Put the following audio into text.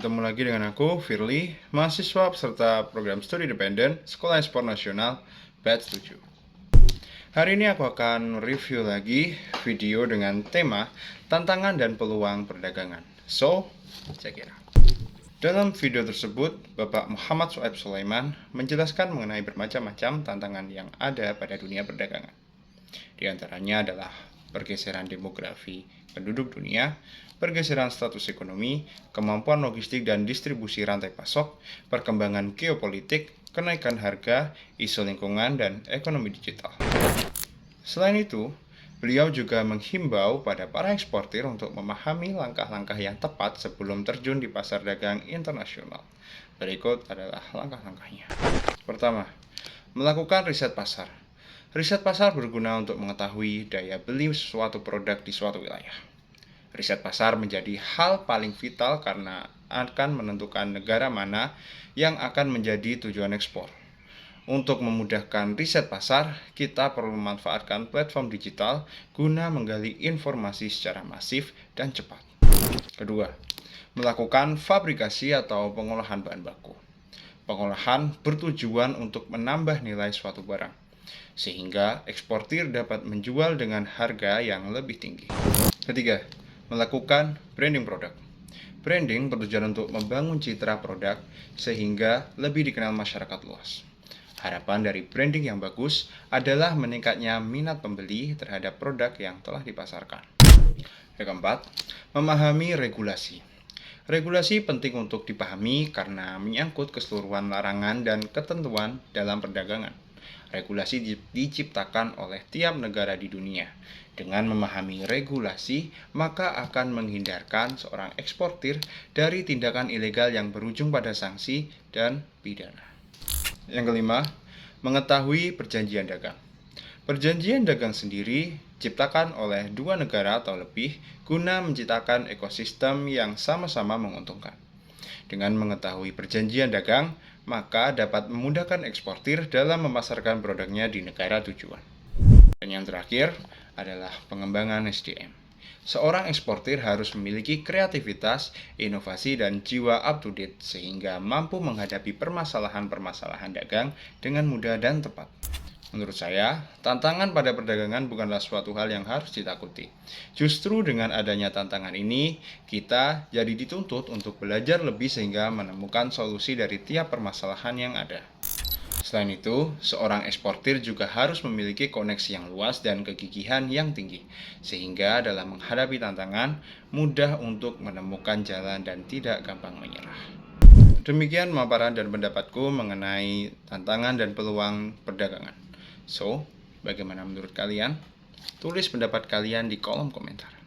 Ketemu lagi dengan aku, Firly, mahasiswa peserta program studi independen Sekolah Ekspor Nasional Batch 7. Hari ini aku akan review lagi video dengan tema tantangan dan peluang perdagangan. So, check it out. Dalam video tersebut, Bapak Muhammad Shoaib Sulaiman menjelaskan mengenai bermacam-macam tantangan yang ada pada dunia perdagangan. Di antaranya adalah pergeseran demografi penduduk dunia, pergeseran status ekonomi, kemampuan logistik dan distribusi rantai pasok, perkembangan geopolitik, kenaikan harga, isu lingkungan, dan ekonomi digital. Selain itu, beliau juga menghimbau pada para eksportir untuk memahami langkah-langkah yang tepat sebelum terjun di pasar dagang internasional. Berikut adalah langkah-langkahnya. Pertama, melakukan riset pasar. Riset pasar berguna untuk mengetahui daya beli suatu produk di suatu wilayah. Riset pasar menjadi hal paling vital karena akan menentukan negara mana yang akan menjadi tujuan ekspor. Untuk memudahkan riset pasar, kita perlu memanfaatkan platform digital guna menggali informasi secara masif dan cepat. Kedua, melakukan fabrikasi atau pengolahan bahan baku. Pengolahan bertujuan untuk menambah nilai suatu barang, sehingga eksportir dapat menjual dengan harga yang lebih tinggi. Ketiga, melakukan branding produk. Branding bertujuan untuk membangun citra produk sehingga lebih dikenal masyarakat luas. Harapan dari branding yang bagus adalah meningkatnya minat pembeli terhadap produk yang telah dipasarkan. Yang keempat, memahami regulasi. Regulasi penting untuk dipahami karena menyangkut keseluruhan larangan dan ketentuan dalam perdagangan. Regulasi diciptakan oleh tiap negara di dunia. Dengan memahami regulasi, maka akan menghindarkan seorang eksportir dari tindakan ilegal yang berujung pada sanksi dan pidana. Yang kelima, mengetahui perjanjian dagang. Perjanjian dagang sendiri diciptakan oleh dua negara atau lebih guna menciptakan ekosistem yang sama-sama menguntungkan. Dengan mengetahui perjanjian dagang, maka dapat memudahkan eksportir dalam memasarkan produknya di negara tujuan. Dan yang terakhir adalah pengembangan SDM. Seorang eksportir harus memiliki kreativitas, inovasi, dan jiwa up-to-date sehingga mampu menghadapi permasalahan-permasalahan dagang dengan mudah dan tepat. Menurut saya, tantangan pada perdagangan bukanlah suatu hal yang harus ditakuti. Justru dengan adanya tantangan ini, kita jadi dituntut untuk belajar lebih sehingga menemukan solusi dari tiap permasalahan yang ada. Selain itu, seorang eksportir juga harus memiliki koneksi yang luas dan kegigihan yang tinggi, sehingga dalam menghadapi tantangan, mudah untuk menemukan jalan dan tidak gampang menyerah. Demikian paparan dan pendapatku mengenai tantangan dan peluang perdagangan. So, bagaimana menurut kalian? Tulis pendapat kalian di kolom komentar.